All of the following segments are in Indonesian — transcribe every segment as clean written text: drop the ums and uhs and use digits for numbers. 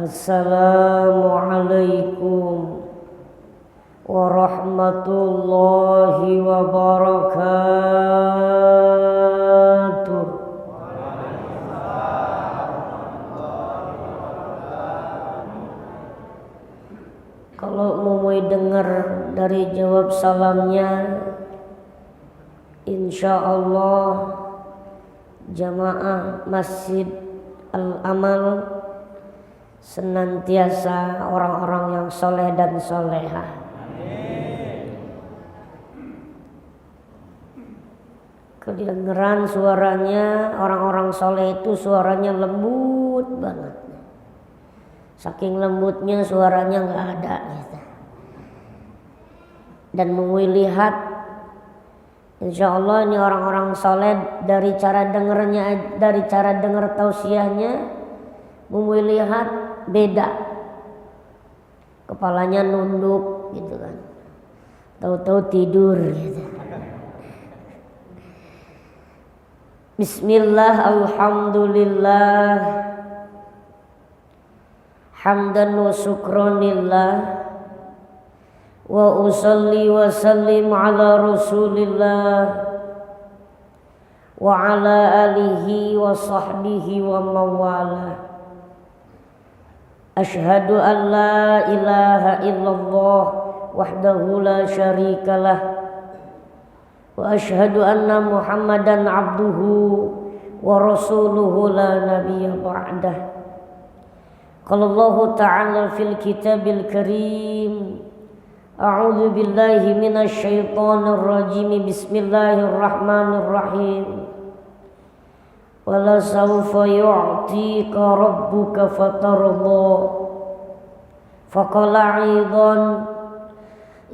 Assalamualaikum warahmatullahi wabarakatuh. Kalau mau dengar dari jawab salamnya, insya Allah jamaah Masjid Al-Amal senantiasa orang-orang yang soleh dan solehah. Kedengeran suaranya orang-orang soleh itu suaranya lembut banget. Saking lembutnya suaranya nggak ada gitu. Dan lihat, insya Allah ini orang-orang soleh dari cara dengernya, dari cara denger tausiahnya, lihat beda, kepalanya nunduk gitu kan, tahu-tahu tidur gitu. Bismillah, alhamdulillah, hamdan wa syukranillah, wa usalli wa sallim ala rasulillah wa ala alihi wa sahbihi wa mawalah. Ashhadu an la ilaha illallah wahdahu la syarikalah wa ashhadu anna Muhammadan abduhu wa rasuluhu la nabiyya ba'dah. Qala Allah ta'ala fil kitabil karim, a'udzu billahi minasy syaithanir rajim, bismillahirrahmanirrahim. Wala sawfa yu'tika rabbuka fatarda. Faqala aidan,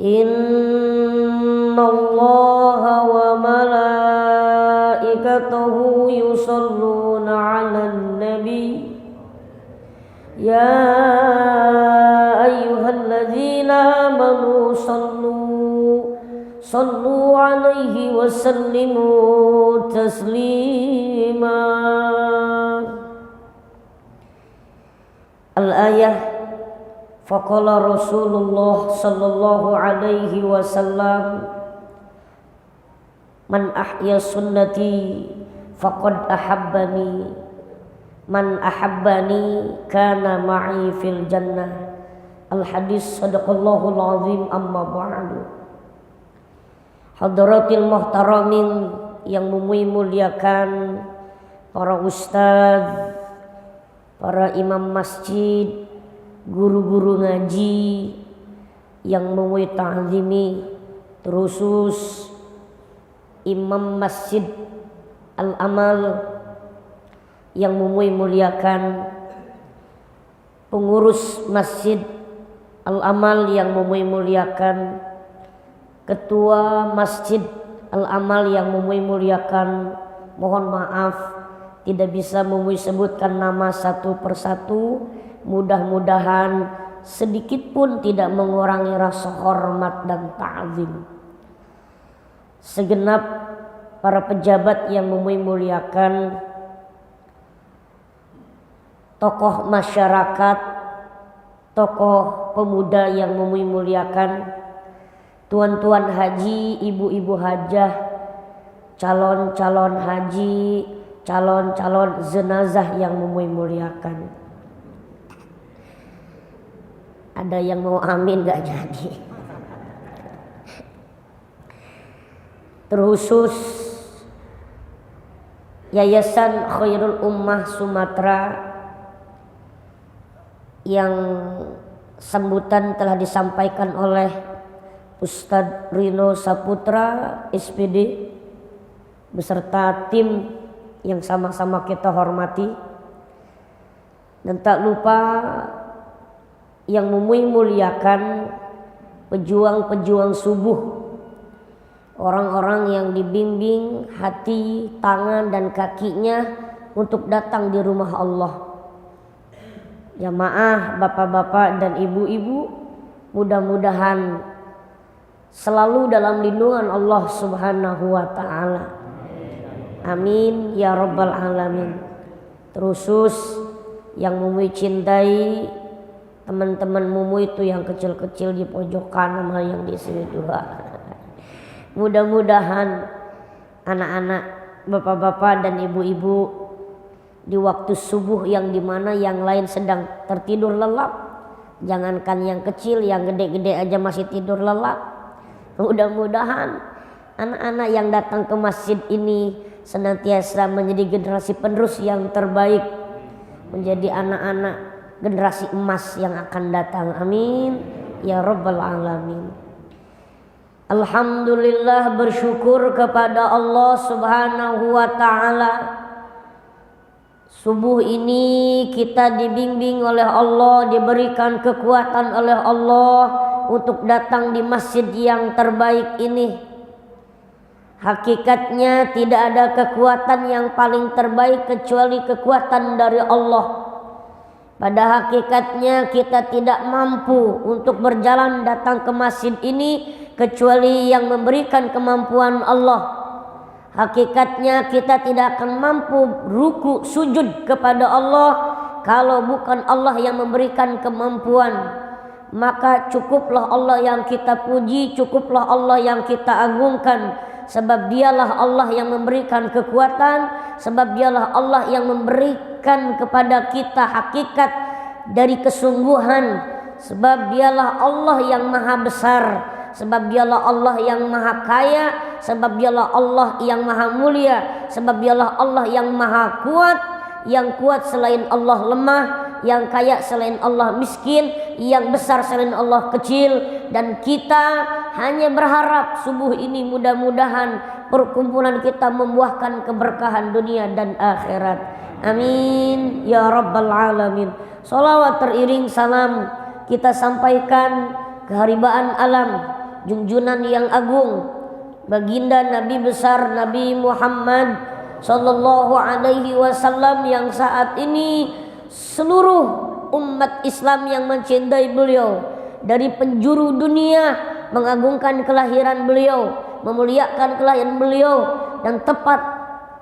innallaha wa malaikatahu yusalluna 'alan nabi ya ayyuhalladzina amanu sallu alaihi wa sallimu taslima. Al-ayah, faqala Rasulullah sallallahu alaihi wasallam, man ahya sunnati faqad ahabbani, man ahabbani kana ma'i fil jannah. Al-hadis, sadaqallahul azim, amma ba'du. Hadratil muhtaramin yang memuliakan para ustadz, para imam masjid, guru-guru ngaji yang ta'zimi, terusus imam Masjid Al-Amal yang muliakan, pengurus Masjid Al-Amal yang muliakan, ketua Masjid Al-Amal yang muliakan. Mohon maaf tidak bisa sebutkan nama satu persatu. Mudah-mudahan sedikit pun tidak mengurangi rasa hormat dan ta'zim. Segenap para pejabat yang muliakan, tokoh masyarakat, tokoh pemuda yang muliakan, tuan-tuan haji, ibu-ibu hajah, calon-calon haji, calon-calon jenazah yang memuliakan. Ada yang mau amin gak jadi. Terkhusus Yayasan Khairul Ummah Sumatera yang sambutan telah disampaikan oleh Ustadz Rino Saputra SPD beserta tim yang sama-sama kita hormati, dan tak lupa yang memuliakan pejuang-pejuang subuh, orang-orang yang dibimbing hati, tangan dan kakinya untuk datang di rumah Allah. Jamaah, bapak-bapak dan ibu-ibu, mudah-mudahan selalu dalam lindungan Allah Subhanahu wa ta'ala. Amin ya rabbal alamin. Terusus yang Mumui cintai, teman-teman Mumui itu yang kecil-kecil di pojok kanan sama yang di sini juga. Mudah-mudahan anak-anak, bapak-bapak dan ibu-ibu di waktu subuh yang dimana yang lain sedang tertidur lelap, jangankan yang kecil, yang gede-gede aja masih tidur lelap. Mudah-mudahan anak-anak yang datang ke masjid ini senantiasa menjadi generasi penerus yang terbaik, menjadi anak-anak generasi emas yang akan datang. Amin ya rabbal alamin. Alhamdulillah, bersyukur kepada Allah Subhanahu wa ta'ala. Subuh ini kita dibimbing oleh Allah, diberikan kekuatan oleh Allah untuk datang di masjid yang terbaik ini. Hakikatnya tidak ada kekuatan yang paling terbaik kecuali kekuatan dari Allah. Pada hakikatnya kita tidak mampu untuk berjalan datang ke masjid ini kecuali yang memberikan kemampuan Allah. Hakikatnya kita tidak akan mampu ruku sujud kepada Allah kalau bukan Allah yang memberikan kemampuan. Maka cukuplah Allah yang kita puji, cukuplah Allah yang kita agungkan, sebab dialah Allah yang memberikan kekuatan, sebab dialah Allah yang memberikan kepada kita hakikat dari kesungguhan, sebab dialah Allah yang maha besar, sebab dialah Allah yang maha kaya, sebab dialah Allah yang maha mulia, sebab dialah Allah yang maha kuat. Yang kuat selain Allah lemah, yang kaya selain Allah miskin, yang besar selain Allah kecil. Dan kita hanya berharap subuh ini mudah-mudahan perkumpulan kita membuahkan keberkahan dunia dan akhirat. Amin ya rabbal alamin. Salawat teriring salam kita sampaikan keharibaan alam, junjunan yang agung, baginda Nabi besar Nabi Muhammad sallallahu alaihi wasallam, yang saat ini seluruh umat Islam yang mencintai beliau dari penjuru dunia mengagungkan kelahiran beliau, memuliakan kelahiran beliau. Dan tepat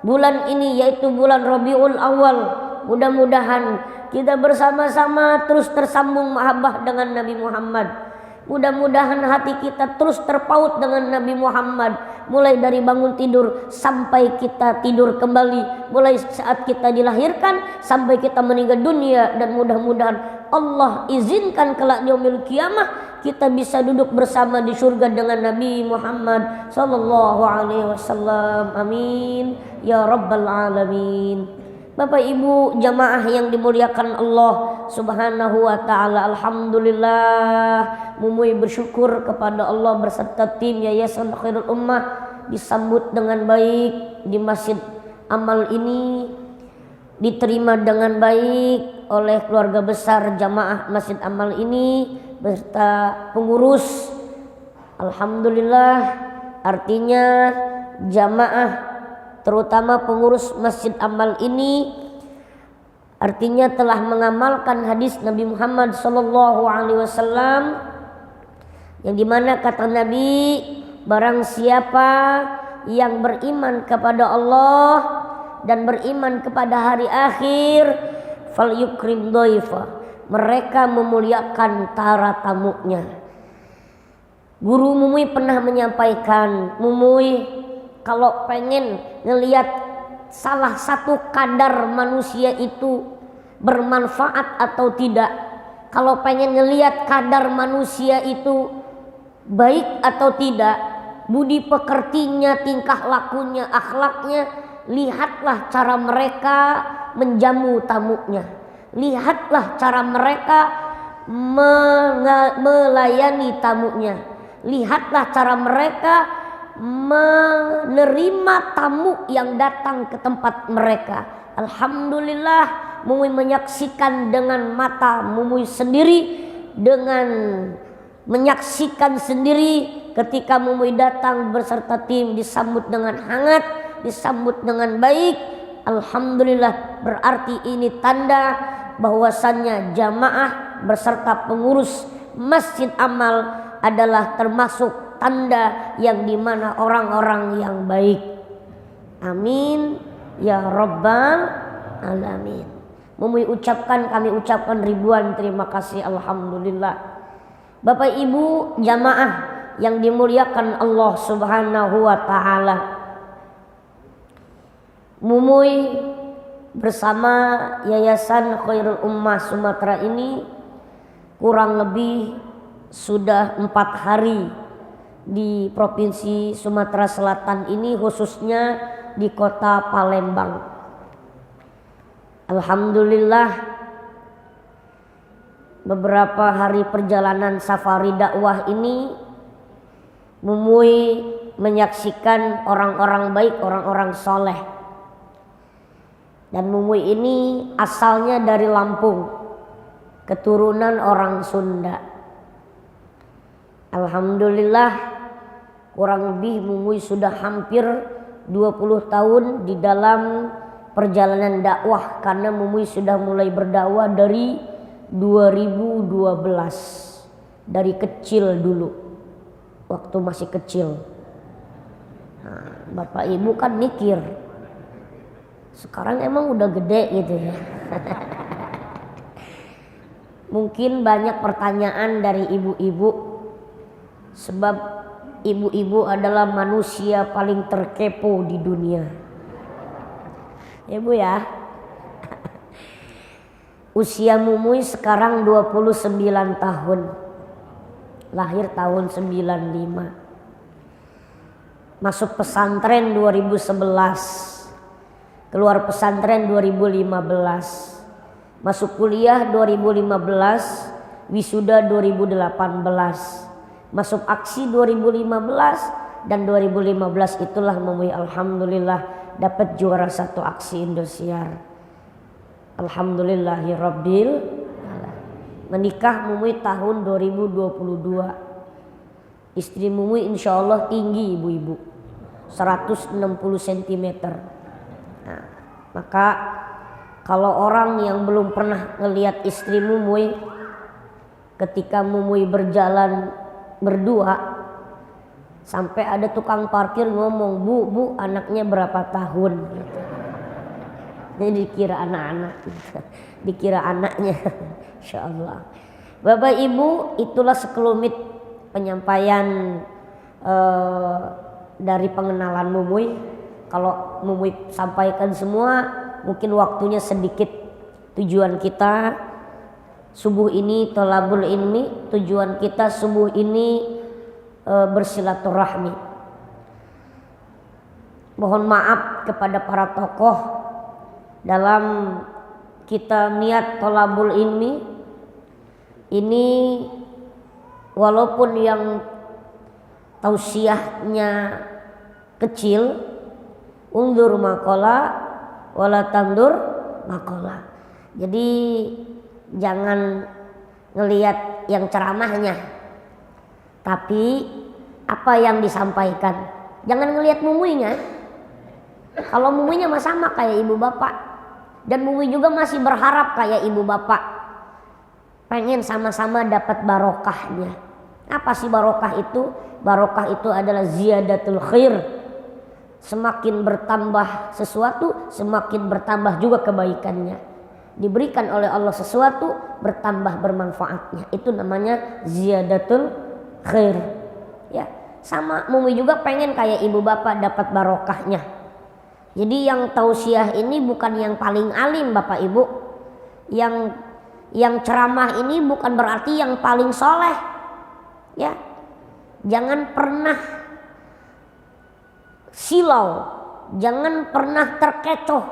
bulan ini yaitu bulan Rabiul Awal, mudah-mudahan kita bersama-sama terus tersambung mahabbah dengan Nabi Muhammad. Mudah-mudahan hati kita terus terpaut dengan Nabi Muhammad, mulai dari bangun tidur sampai kita tidur kembali, mulai saat kita dilahirkan sampai kita meninggal dunia. Dan mudah-mudahan Allah izinkan kelak di yaumil kiamah kita bisa duduk bersama di surga dengan Nabi Muhammad sallallahu alaihi wasallam. Amin ya rabbal alamin. Bapak Ibu jamaah yang dimuliakan Allah Subhanahu wa ta'ala, alhamdulillah Mumui bersyukur kepada Allah berserta tim Yayasan Khairul Ummah disambut dengan baik di Masjid Amal ini, diterima dengan baik oleh keluarga besar jamaah Masjid Amal ini beserta pengurus. Alhamdulillah, artinya jamaah terutama pengurus Masjid Amal ini artinya telah mengamalkan hadis Nabi Muhammad sallallahu alaihi wasallam, yang dimana kata Nabi, barang siapa yang beriman kepada Allah dan beriman kepada hari akhir, falyukrim dhaifa, mereka memuliakan para tamunya. Guru Mumui pernah menyampaikan, Mumui kalau pengen ngelihat salah satu kadar manusia itu bermanfaat atau tidak, kalau pengen ngelihat kadar manusia itu baik atau tidak, budi pekertinya, tingkah lakunya, akhlaknya, lihatlah cara mereka menjamu tamunya, lihatlah cara mereka melayani tamunya, lihatlah cara mereka menerima tamu yang datang ke tempat mereka. Alhamdulillah, Mumui menyaksikan dengan mata Mumui sendiri, dengan menyaksikan sendiri ketika Mumui datang beserta tim disambut dengan hangat, disambut dengan baik. Alhamdulillah, berarti ini tanda bahwasannya jamaah beserta pengurus Masjid Amal adalah termasuk tanda yang dimana orang-orang yang baik. Amin ya rabbal alamin. Mumui ucapkan, kami ucapkan ribuan terima kasih, alhamdulillah. Bapak Ibu jamaah yang dimuliakan Allah Subhanahu wa taala. Mumui bersama Yayasan Khairul Ummah Sumatera ini kurang lebih sudah 4 hari di Provinsi Sumatera Selatan ini, khususnya di kota Palembang. Alhamdulillah, beberapa hari perjalanan safari dakwah ini Mumui menyaksikan orang-orang baik, orang-orang soleh. Dan Mumui ini asalnya dari Lampung, keturunan orang Sunda. Alhamdulillah, kurang lebih Mumui sudah hampir 20 tahun di dalam perjalanan dakwah, karena Mumui sudah mulai berdakwah dari 2012, dari kecil dulu, waktu masih kecil. Nah, Bapak Ibu kan mikir, sekarang emang udah gede gitu ya. Mungkin banyak pertanyaan dari ibu-ibu, sebab ibu-ibu adalah manusia paling terkepo di dunia. Ya Bu ya. Usia Mumui sekarang 29 tahun. Lahir tahun 95. Masuk pesantren 2011. Keluar pesantren 2015. Masuk kuliah 2015, wisuda 2018. Masuk aksi 2015, dan 2015 itulah Mumui alhamdulillah dapat juara 1 aksi Indosiar. Alhamdulillahirabbil alamin. Menikah Mumui tahun 2022. Istri Mumui insyaallah tinggi ibu-ibu, 160 cm. Nah, maka kalau orang yang belum pernah ngelihat istri Mumui, ketika Mumui berjalan berdua, sampai ada tukang parkir ngomong, Bu, anaknya berapa tahun? Gitu. Jadi dikira anak-anak, gitu. Dikira anaknya. Insya Allah. Bapak Ibu, itulah sekelumit penyampaian dari pengenalan Mumui. Kalau Mumui sampaikan semua, mungkin waktunya sedikit. Tujuan kita subuh ini thalabul ilmi, tujuan kita subuh ini bersilaturahmi. Mohon maaf kepada para tokoh dalam kita niat thalabul ilmi ini, walaupun yang tausiahnya kecil, undur maqala wala tandur maqala. Jadi jangan ngelihat yang ceramahnya, tapi apa yang disampaikan. Jangan ngelihat Mumuinya. Kalau Mumuinya mah sama kayak ibu bapak, dan Mumui juga masih berharap kayak ibu bapak, pengen sama-sama dapat barokahnya. Apa sih barokah itu? Barokah itu adalah ziyadatul khair. Semakin bertambah sesuatu, semakin bertambah juga kebaikannya. Diberikan oleh Allah sesuatu, bertambah bermanfaatnya. Itu namanya ziyadatul khair. Ya, sama Mumui juga pengen kayak ibu bapak dapat barokahnya. Jadi yang tausiah ini bukan yang paling alim Bapak Ibu. Yang ceramah ini bukan berarti yang paling soleh. Ya, jangan pernah silau, jangan pernah terkecoh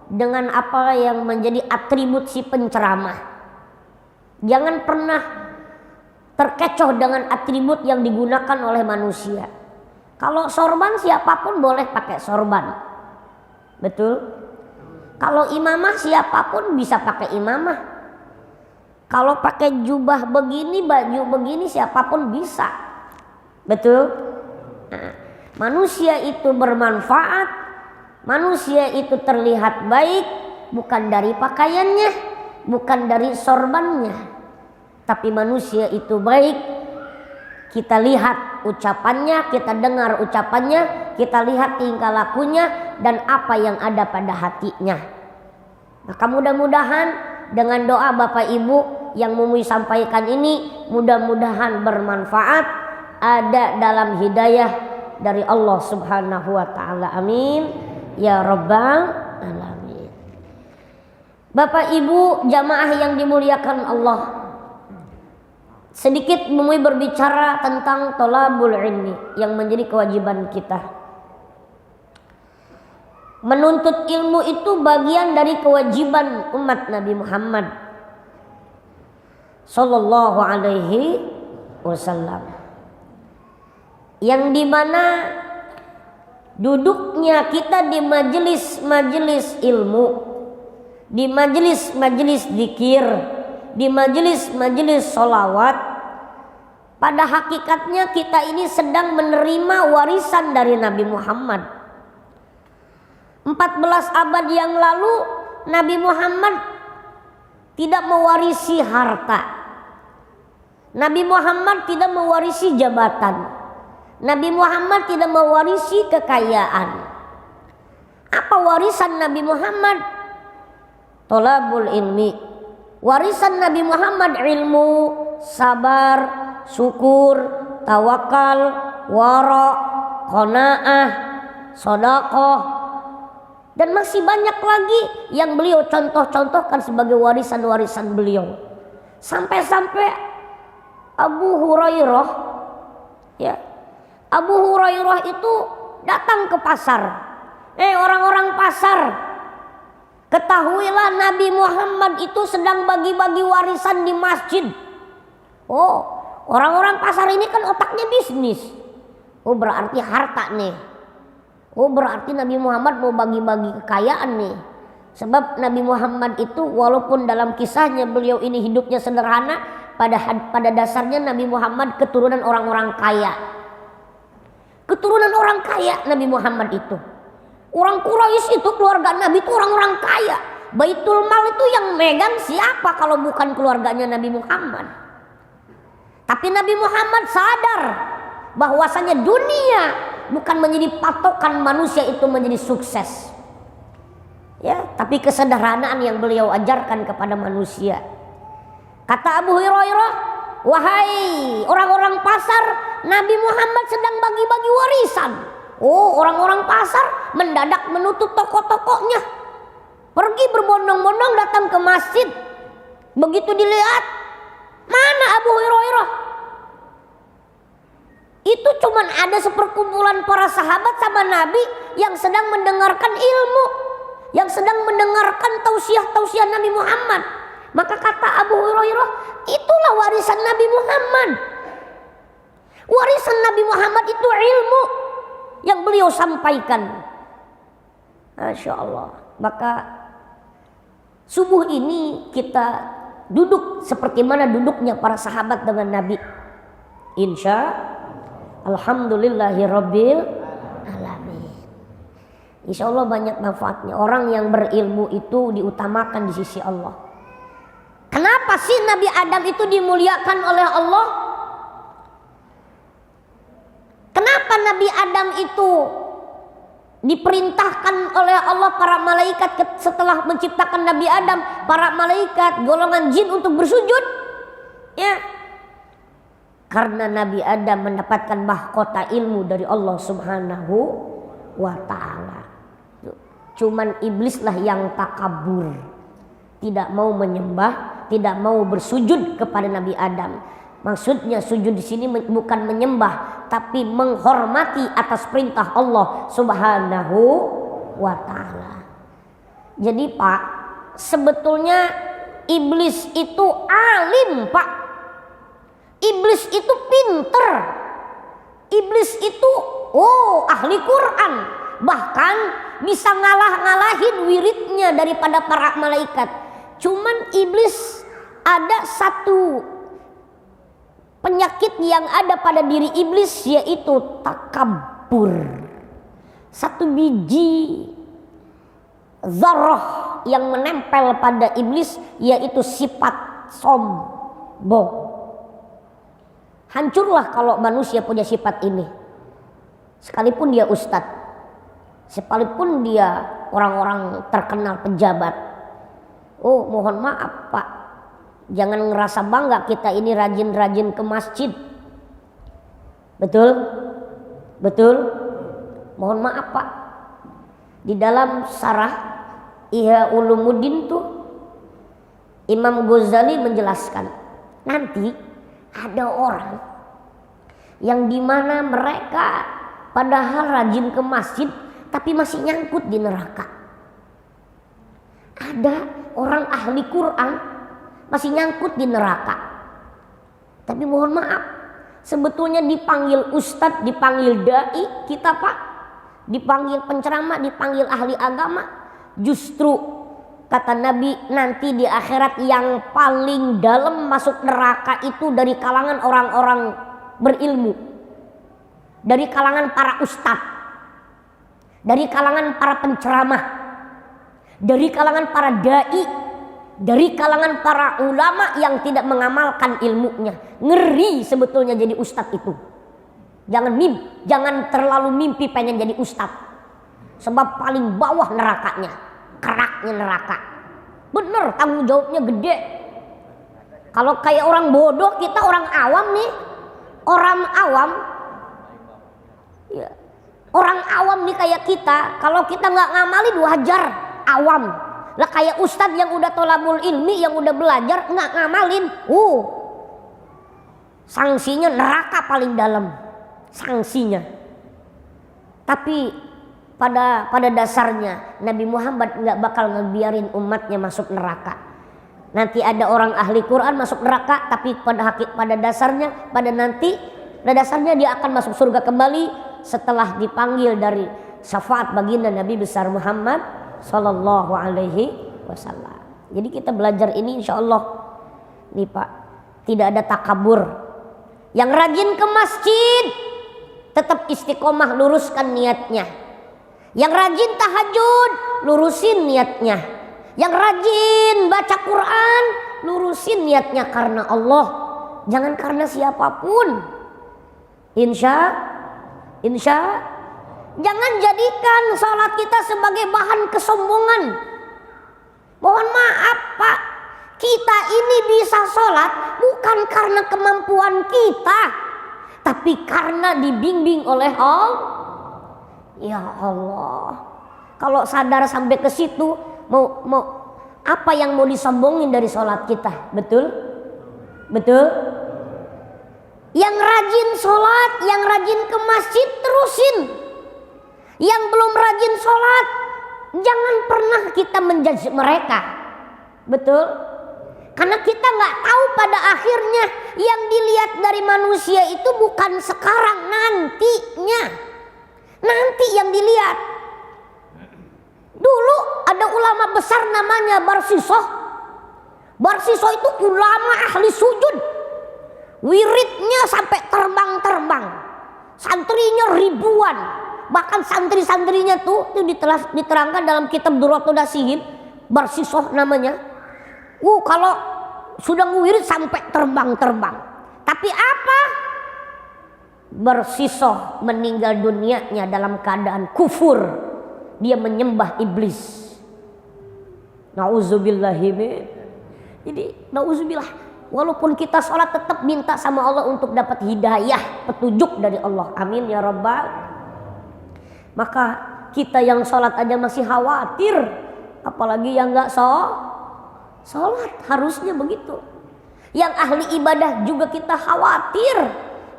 dengan apa yang menjadi atribut si penceramah. Jangan pernah terkecoh dengan atribut yang digunakan oleh manusia. Kalau sorban, siapapun boleh pakai sorban. Betul? Kalau imamah, siapapun bisa pakai imamah. Kalau pakai jubah begini, baju begini, siapapun bisa. Betul? Nah, manusia itu bermanfaat, manusia itu terlihat baik bukan dari pakaiannya, bukan dari sorbannya, tapi manusia itu baik. Kita lihat ucapannya, kita dengar ucapannya, kita lihat tingkah lakunya dan apa yang ada pada hatinya. Maka mudah-mudahan dengan doa Bapak Ibu yang Mumi sampaikan ini mudah-mudahan bermanfaat, ada dalam hidayah dari Allah Subhanahu wa taala. Amin ya rabbal alamin. Bapak Ibu jamaah yang dimuliakan Allah, sedikit Mumi berbicara tentang thalabul ilmi yang menjadi kewajiban kita. Menuntut ilmu itu bagian dari kewajiban umat Nabi Muhammad Sallallahu Alaihi Wasallam, yang dimana duduknya kita di majelis-majelis ilmu, di majelis-majelis zikir, di majelis-majelis sholawat, pada hakikatnya kita ini sedang menerima warisan dari Nabi Muhammad. 14 abad yang lalu Nabi Muhammad tidak mewarisi harta. Nabi Muhammad tidak mewarisi jabatan. Nabi Muhammad tidak mewarisi kekayaan. Apa warisan Nabi Muhammad? Thalabul ilmi. Warisan Nabi Muhammad ilmu, sabar, syukur, tawakal, wara, qanaah, sedekah, dan masih banyak lagi yang beliau contoh-contohkan sebagai warisan-warisan beliau. Sampai-sampai Abu Hurairah, ya, Abu Hurairah itu datang ke pasar. Orang-orang pasar, ketahuilah Nabi Muhammad itu sedang bagi-bagi warisan di masjid. Oh, orang-orang pasar ini kan otaknya bisnis. Oh, berarti harta nih. Oh, berarti Nabi Muhammad mau bagi-bagi kekayaan nih. Sebab Nabi Muhammad itu walaupun dalam kisahnya beliau ini hidupnya sederhana, pada dasarnya Nabi Muhammad keturunan orang-orang kaya. Keturunan orang kaya Nabi Muhammad itu. Orang Quraisy itu keluarga Nabi itu orang-orang kaya. Baitul Mal itu yang megang siapa kalau bukan keluarganya Nabi Muhammad. Tapi Nabi Muhammad sadar bahwasanya dunia bukan menjadi patokan manusia itu menjadi sukses. Ya, tapi kesederhanaan yang beliau ajarkan kepada manusia. Kata Abu Hurairah, wahai orang-orang pasar, Nabi Muhammad sedang bagi-bagi warisan. Oh, orang-orang pasar mendadak menutup toko-tokonya, pergi berbondong-bondong datang ke masjid. Begitu dilihat, mana Abu Hurairah? Itu cuman ada seperkumpulan para sahabat sama Nabi yang sedang mendengarkan ilmu, yang sedang mendengarkan tausiah-tausiah Nabi Muhammad. Maka kata Abu Hurairah, itulah warisan Nabi Muhammad. Warisan Nabi Muhammad itu ilmu yang beliau sampaikan. Masya Allah. Maka subuh ini kita duduk seperti mana duduknya para sahabat dengan Nabi. Alhamdulillahirabbil alamin. Insya Allah banyak manfaatnya. Orang yang berilmu itu diutamakan di sisi Allah. Kenapa sih Nabi Adam itu dimuliakan oleh Allah? Kenapa Nabi Adam itu diperintahkan oleh Allah para malaikat setelah menciptakan Nabi Adam, para malaikat golongan jin untuk bersujud? Ya, karena Nabi Adam mendapatkan mahkota ilmu dari Allah Subhanahu wa ta'ala. Cuman iblislah yang takabur, tidak mau menyembah, tidak mau bersujud kepada Nabi Adam. Maksudnya sujud di sini bukan menyembah, tapi menghormati atas perintah Allah Subhanahu wa ta'ala. Jadi Pak, sebetulnya iblis itu alim, Pak. Iblis itu pinter. Iblis itu ahli Quran. Bahkan bisa ngalah-ngalahin wiridnya daripada para malaikat. Cuman iblis ada satu penyakit yang ada pada diri iblis, yaitu takabur. Satu biji zarah yang menempel pada iblis, yaitu sifat sombong. Hancurlah kalau manusia punya sifat ini. Sekalipun dia ustadz, sekalipun dia orang-orang terkenal pejabat, Oh, mohon maaf Pak, jangan ngerasa bangga kita ini rajin-rajin ke masjid. Betul? Betul? Mohon maaf Pak, di dalam Syarah Ihya Ulumuddin tuh Imam Ghazali menjelaskan, nanti ada orang yang dimana mereka padahal rajin ke masjid tapi masih nyangkut di neraka. Ada orang ahli Quran masih nyangkut di neraka. Tapi mohon maaf, sebetulnya dipanggil ustadz, dipanggil dai kita Pak, dipanggil penceramah, dipanggil ahli agama, justru kata Nabi nanti di akhirat yang paling dalam masuk neraka itu dari kalangan orang-orang berilmu, dari kalangan para ustadz, dari kalangan para penceramah, dari kalangan para dai, dari kalangan para ulama yang tidak mengamalkan ilmunya. Ngeri sebetulnya jadi ustadz itu. Jangan terlalu mimpi pengen jadi ustadz, sebab paling bawah nerakanya, keraknya neraka. Bener, tanggung jawabnya gede. Kalau kayak orang bodoh, kita orang awam nih, orang awam ya, orang awam nih kayak kita, kalau kita nggak ngamalin wajar, awam lah. Kayak ustadz yang udah tolabul ilmi, yang udah belajar nggak ngamalin, sanksinya neraka paling dalam, sanksinya. Tapi pada dasarnya Nabi Muhammad nggak bakal ngebiarin umatnya masuk neraka. Nanti ada orang ahli Quran masuk neraka, tapi pada dasarnya dia akan masuk surga kembali setelah dipanggil dari syafaat baginda Nabi besar Muhammad Sallallahu Alaihi Wasallam. Jadi kita belajar ini insya Allah nih Pak, tidak ada takabur. Yang rajin ke masjid tetap istiqomah, luruskan niatnya. Yang rajin tahajud, lurusin niatnya. Yang rajin baca Quran, lurusin niatnya karena Allah, jangan karena siapapun. Insya jangan jadikan sholat kita sebagai bahan kesombongan. Mohon maaf Pak, kita ini bisa sholat bukan karena kemampuan kita, tapi karena dibimbing oleh Allah. Ya Allah, kalau sadar sampai ke situ, mau apa yang mau disombongin dari sholat kita? Betul? Yang rajin sholat, yang rajin ke masjid terusin. Yang belum rajin sholat, jangan pernah kita menjudge mereka. Betul? Karena kita nggak tahu pada akhirnya yang dilihat dari manusia itu bukan sekarang, nantinya. Nanti yang dilihat. Dulu ada ulama besar namanya Barsisoh. Barsisoh itu ulama ahli sujud. Wiridnya sampai terbang-terbang. Santrinya ribuan. Bahkan santri-santrinya tuh diterangkan dalam kitab Durratul Nasihin, Barsisoh namanya. Kalau sudah ngewirid sampai terbang-terbang. Tapi apa? Barsisoh meninggal dunianya dalam keadaan kufur. Dia menyembah iblis. Nauzubillahimin. Jadi nauzubillah, walaupun kita sholat tetap minta sama Allah untuk dapat hidayah, petunjuk dari Allah. Amin ya rabbal. Maka kita yang sholat aja masih khawatir, apalagi yang nggak sholat. Harusnya begitu. Yang ahli ibadah juga kita khawatir,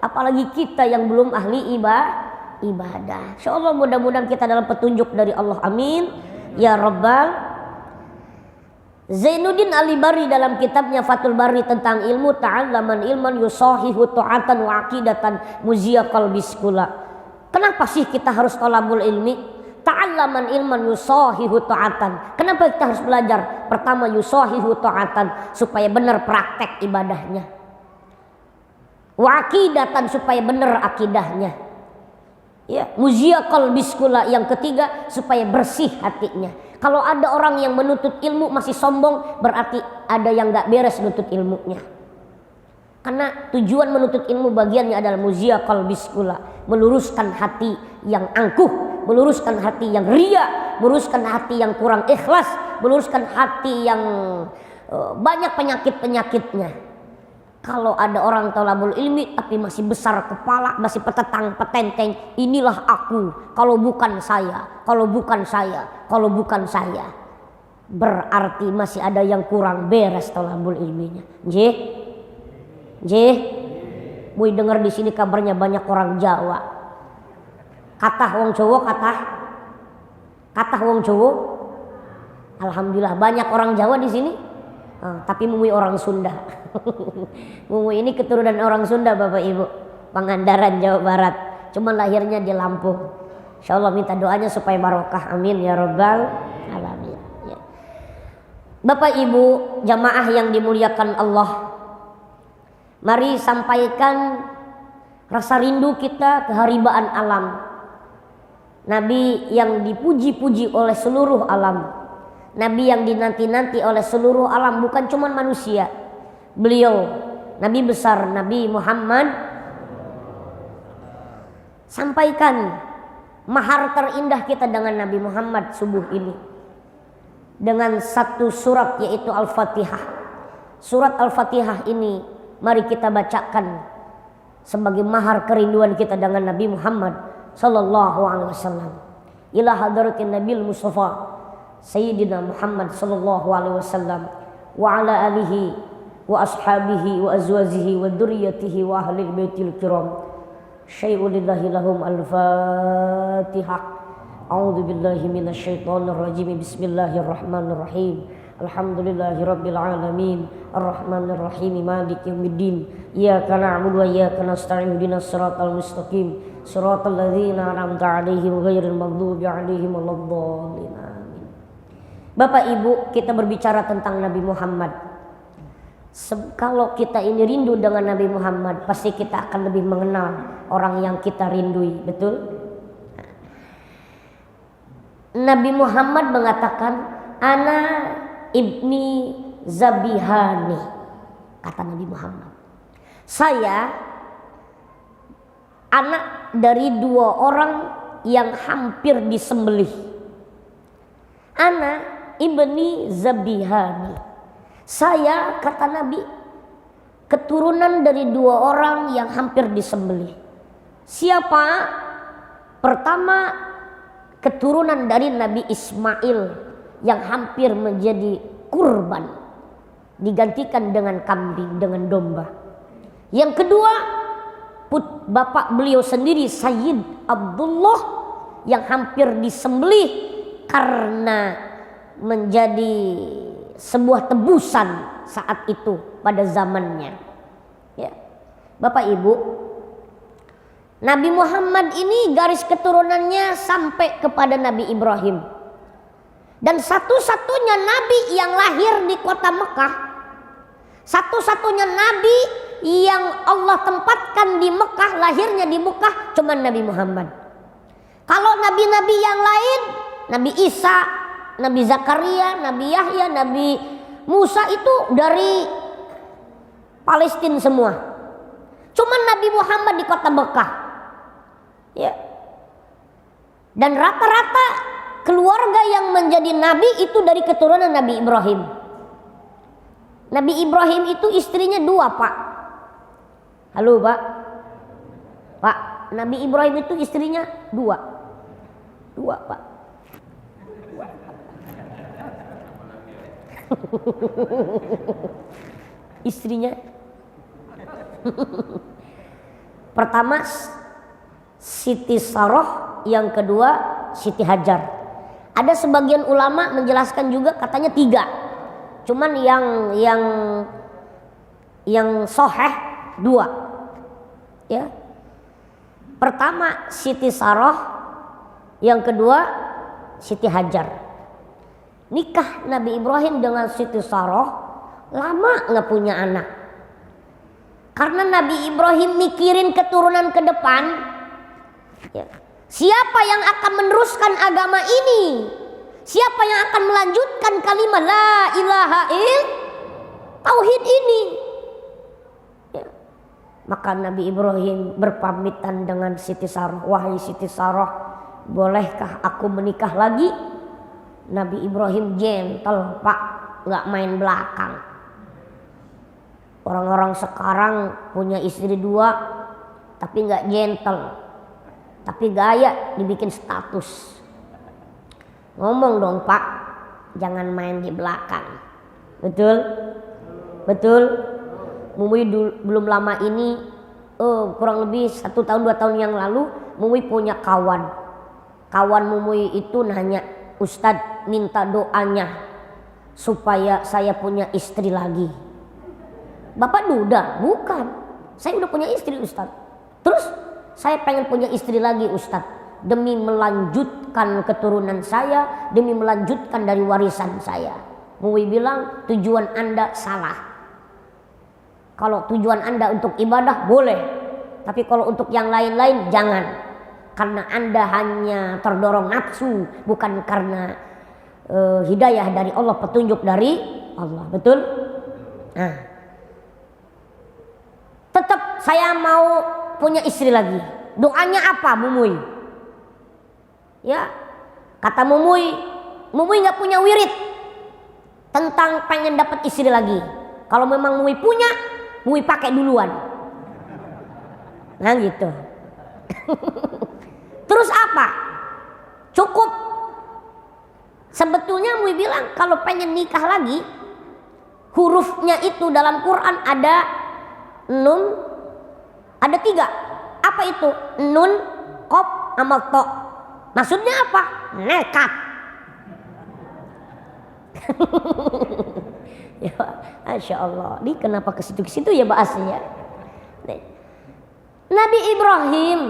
apalagi kita yang belum ahli ibadah. Insyaallah mudah-mudahan kita dalam petunjuk dari Allah. Amin ya rabbal. Zainuddin Al-Bari dalam kitabnya Fathul Bari tentang ilmu, ta'allaman ilman yusahihu ta'atan wa aqidatan muzia qalbis kula. Kenapa sih kita harus thalabul ilmi? Ta'allaman ilman yusahihu ta'atan. Kenapa kita harus belajar? Pertama, yusahihu ta'atan, supaya benar praktek ibadahnya. Wa aqidatan, supaya benar akidahnya. Ya, muzia qalbis kula, yang ketiga supaya bersih hatinya. Kalau ada orang yang menuntut ilmu masih sombong, berarti ada yang gak beres menuntut ilmunya. Karena tujuan menuntut ilmu bagiannya adalah muzia qalbis kula, meluruskan hati yang angkuh, meluruskan hati yang ria, meluruskan hati yang kurang ikhlas, meluruskan hati yang banyak penyakit-penyakitnya. Kalau ada orang thalabul ilmi tapi masih besar kepala, masih petentang, inilah aku, kalau bukan saya, kalau bukan saya, kalau bukan saya, berarti masih ada yang kurang beres thalabul ilminya. Boy dengar di sini kabarnya banyak orang Jawa. Katah wong Jawa, katah wong Jawa. Alhamdulillah banyak orang Jawa di sini. Tapi Mumui orang Sunda. Mumui ini keturunan orang Sunda Bapak Ibu, Pangandaran Jawa Barat, cuman lahirnya di Lampung. Insyaallah minta doanya supaya barokah, amin ya rabbal alamin ya. Bapak Ibu jamaah yang dimuliakan Allah, mari sampaikan rasa rindu kita keharibaan alam, Nabi yang dipuji-puji oleh seluruh alam, Nabi yang dinanti-nanti oleh seluruh alam, bukan cuma manusia. Beliau Nabi besar, Nabi Muhammad. Sampaikan mahar terindah kita dengan Nabi Muhammad subuh ini dengan satu surat, yaitu Al-Fatihah. Surat Al-Fatihah ini mari kita bacakan sebagai mahar kerinduan kita dengan Nabi Muhammad sallallahu alaihi wasallam. Ila hadratin Nabil Mustafa Sayyidina Muhammad sallallahu alaihi wasallam wa ala alihi wa ashabihi wa azwajihi wa dzurriyyatihi wa ahli baitil kiram. Syai'ulillahi lahum al-Fatihah. A'udzu billahi minasy syaithanir rajim. Bismillahirrahmanirrahim. Alhamdulillahi rabbil alamin. Arrahmanir rahim. Maliki yaumiddin. Iyyaka na'budu wa iyyaka nasta'in. Ihdinas siratal mustaqim. Siratal ladzina an'amta 'alaihim ghairil maghdubi 'alaihim waladdallin. Bapak Ibu, kita berbicara tentang Nabi Muhammad. Kalau kita ini rindu dengan Nabi Muhammad, pasti kita akan lebih mengenal orang yang kita rindui, betul? Nabi Muhammad mengatakan, Ana ibni Zabihani, kata Nabi Muhammad. Saya anak dari dua orang yang hampir disembelih. Ana ibni Zabihani. Saya, kata Nabi, keturunan dari dua orang yang hampir disembelih. Siapa? Pertama, keturunan dari Nabi Ismail yang hampir menjadi kurban, digantikan dengan kambing, dengan domba. Yang kedua, bapak beliau sendiri Sayyid Abdullah yang hampir disembelih karena menjadi sebuah tebusan saat itu pada zamannya. Ya. Bapak Ibu, Nabi Muhammad ini garis keturunannya sampai kepada Nabi Ibrahim. Dan satu-satunya Nabi yang lahir di kota Mekah, satu-satunya Nabi yang Allah tempatkan di Mekah, lahirnya di Mekah, cuma Nabi Muhammad. Kalau nabi-nabi yang lain, Nabi Isa, Nabi Zakaria, Nabi Yahya, Nabi Musa itu dari Palestina semua. Cuman Nabi Muhammad di kota Mekah. Ya. Dan rata-rata keluarga yang menjadi nabi itu dari keturunan Nabi Ibrahim. Nabi Ibrahim itu istrinya dua, Pak. Halo, Pak. Pak, Nabi Ibrahim itu istrinya dua. Dua, Pak. Istrinya pertama Siti Saroh, yang kedua Siti Hajar. Ada sebagian ulama menjelaskan juga katanya tiga, cuman yang sahih dua. Ya, pertama Siti Saroh, yang kedua Siti Hajar. Nikah Nabi Ibrahim dengan Siti Saroh lama nggak punya anak. Karena Nabi Ibrahim mikirin keturunan ke depan. Ya. Siapa yang akan meneruskan agama ini? Siapa yang akan melanjutkan kalimat la ilaha tauhid ini? Ya. Maka Nabi Ibrahim berpamitan dengan Siti Saroh. Wahai Siti Saroh, bolehkah aku menikah lagi? Nabi Ibrahim gentle Pak, nggak main belakang. Orang-orang sekarang punya istri 2 tapi nggak gentle, tapi gaya dibikin status. Ngomong dong Pak, jangan main di belakang. Betul? Betul? Mumui belum lama ini, kurang lebih 1 tahun 2 tahun yang lalu, Mumui punya kawan. Kawan Mumui itu nanya, Ustadz minta doanya supaya saya punya istri lagi. Bapak duda? Bukan, saya udah punya istri Ustadz. Terus saya pengen punya istri lagi Ustadz, demi melanjutkan keturunan saya, demi melanjutkan dari warisan saya. Mui bilang tujuan Anda salah. Kalau tujuan Anda untuk ibadah boleh, tapi kalau untuk yang lain-lain jangan. Karena Anda hanya terdorong nafsu, bukan karena hidayah dari Allah, petunjuk dari Allah. Betul? Nah, tetap saya mau punya istri lagi. Doanya apa Mumui? Ya, kata Mumui nggak punya wirid tentang pengen dapat istri lagi. Kalau memang Mumui punya, Mumui pakai duluan. Nah gitu. Terus apa? Cukup. Sebetulnya Mumui bilang kalau pengen nikah lagi, hurufnya itu dalam Quran ada nun, ada 3. Apa itu? Nun, qaf, sama to. Maksudnya apa? Nekat. Ya, Masya Allah. Ini kenapa ke situ ya bahasnya? Nabi Ibrahim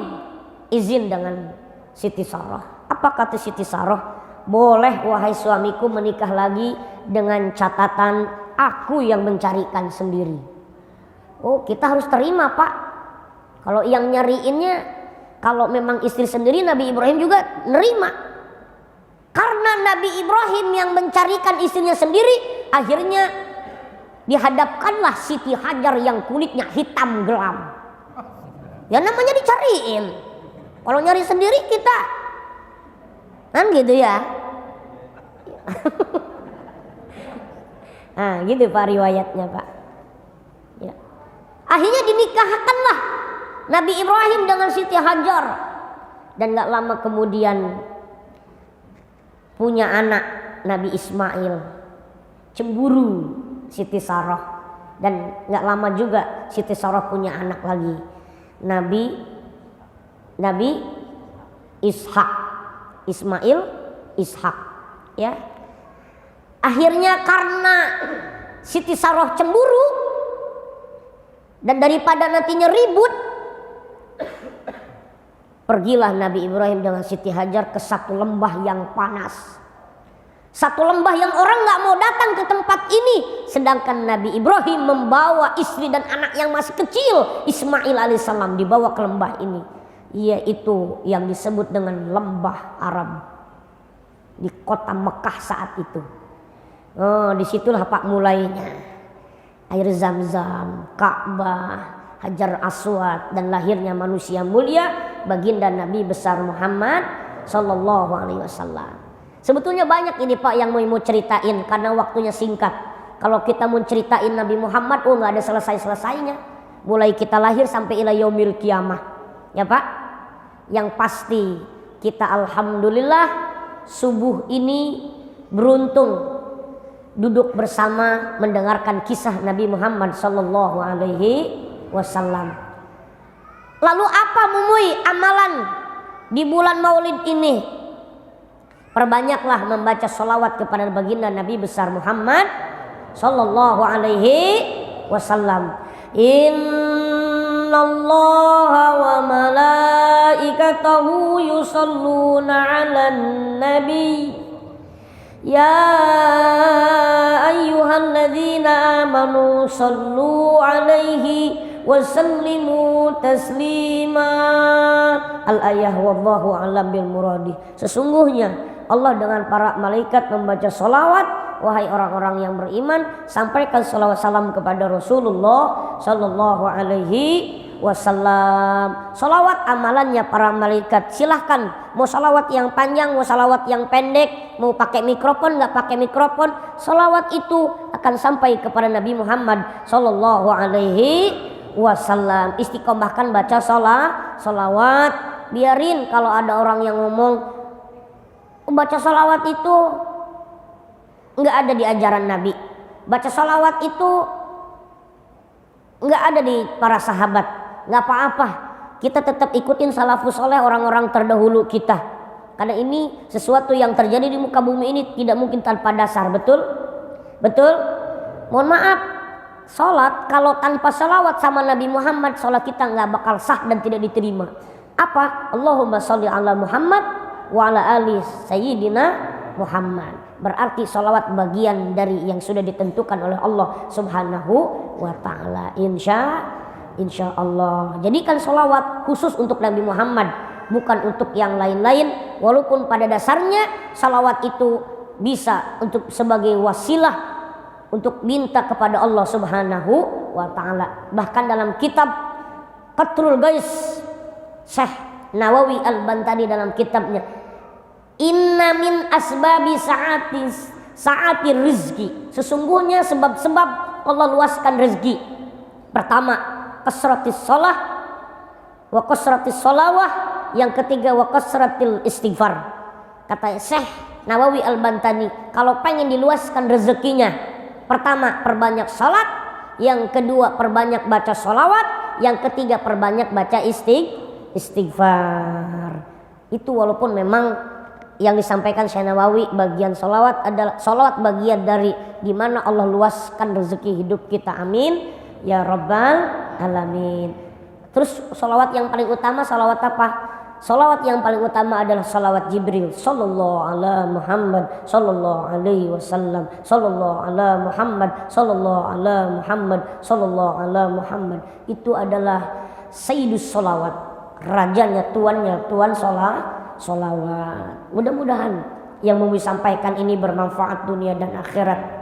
izin dengan Siti Sarah. Apa kata Siti Sarah? Boleh wahai suamiku menikah lagi dengan catatan aku yang mencarikan sendiri. Oh, kita harus terima Pak. Kalau yang nyariinnya, kalau memang istri sendiri, Nabi Ibrahim juga nerima. Karena Nabi Ibrahim yang mencarikan istrinya sendiri, akhirnya dihadapkanlah Siti Hajar yang kulitnya hitam gelam. Ya namanya dicariin. Kalau nyari sendiri kita, kan gitu ya. Nah gitu Pak riwayatnya Pak. Ya. Akhirnya dinikahkanlah Nabi Ibrahim dengan Siti Hajar. Dan gak lama kemudian punya anak Nabi Ismail. Cemburu Siti Sarah. Dan gak lama juga Siti Sarah punya anak lagi. Nabi Ishak. Ismail Ishak. Ya. Akhirnya karena Siti Sarah cemburu, dan daripada nantinya ribut, pergilah Nabi Ibrahim dengan Siti Hajar ke satu lembah yang panas. Satu lembah yang orang gak mau datang ke tempat ini. Sedangkan Nabi Ibrahim membawa istri dan anak yang masih kecil, Ismail alaihissalam, dibawa ke lembah ini. Yaitu yang disebut dengan lembah Aram. Di kota Mekah saat itu. Oh, disitulah Pak mulainya. Air Zam-Zam, Ka'bah, Hajar Aswad, dan lahirnya manusia mulia, baginda Nabi besar Muhammad Sallallahu Alaihi Wasallam. Sebetulnya banyak ini Pak yang mau ceritain, karena waktunya singkat. Kalau kita mau ceritain Nabi Muhammad, nggak ada selesai-selesainya. Mulai kita lahir sampai ila yaumil kiamah, ya Pak. Yang pasti kita alhamdulillah subuh ini beruntung duduk bersama mendengarkan kisah Nabi Muhammad Sallallahu Alaihi Wasallam. Lalu apa Mumui amalan di bulan Maulid ini? Perbanyaklah membaca sholawat kepada baginda Nabi besar Muhammad Sallallahu Alaihi Wasallam. Innallaha wa malaikatahu yusalluna 'alan nabi. Ya ayyuhalladzina amanu sallu alaihi wa sallimu taslima. Al-ayah wallahu a'lam bil muradi. Sesungguhnya Allah dengan para malaikat membaca salawat. Wahai orang-orang yang beriman, sampaikan salawat salam kepada Rasulullah sallallahu alaihi wasallam. Salawat amalannya para malaikat. Silahkan mau salawat yang panjang, mau salawat yang pendek, mau pakai mikrofon nggak pakai mikrofon, salawat itu akan sampai kepada Nabi Muhammad sallallahu alaihi wasallam. Istiqomahkan baca salawat. Biarin kalau ada orang yang ngomong baca salawat itu nggak ada di ajaran Nabi, baca salawat itu nggak ada di para sahabat. Nggak apa-apa, kita tetap ikutin salafus soleh, orang-orang terdahulu kita, karena ini sesuatu yang terjadi di muka bumi ini tidak mungkin tanpa dasar. Betul? Mohon maaf, sholat kalau tanpa salawat sama Nabi Muhammad, sholat kita nggak bakal sah dan tidak diterima. Apa? Allahumma sholli ala Muhammad wa ala ali sayyidina Muhammad. Berarti salawat bagian dari yang sudah ditentukan oleh Allah subhanahu wa ta'ala. Insya Allah. Jadikan salawat khusus untuk Nabi Muhammad, bukan untuk yang lain-lain. Walaupun pada dasarnya salawat itu bisa untuk sebagai wasilah untuk minta kepada Allah subhanahu wa ta'ala. Bahkan dalam kitab Qatrul Gais, Syekh Nawawi Al-Bantani dalam kitabnya, inna min asbabi saati rizki, sesungguhnya sebab-sebab Allah luaskan rezeki. Pertama, kasratis shalah wa kasratis sholawah. Yang ketiga, wa kasratil istighfar. Kata Syekh Nawawi Al-Bantani, kalau pengen diluaskan rezekinya, pertama perbanyak salat, yang kedua perbanyak baca sholawat, yang ketiga perbanyak baca istighfar. Itu walaupun memang yang disampaikan Syekh Nawawi bagian sholawat adalah sholawat bagian dari dimana Allah luaskan rezeki hidup kita. Amin ya rabbal alamin. Terus sholawat yang paling utama sholawat apa? Sholawat yang paling utama adalah sholawat Jibril. Sallallahu ala Muhammad sallallahu alaihi wasallam, sallallahu ala Muhammad sallallahu ala Muhammad sallallahu ala Muhammad. Itu adalah sayyidus sholawat, rajanya, tuan sholawat. Mudah-mudahan yang mau disampaikan ini bermanfaat dunia dan akhirat.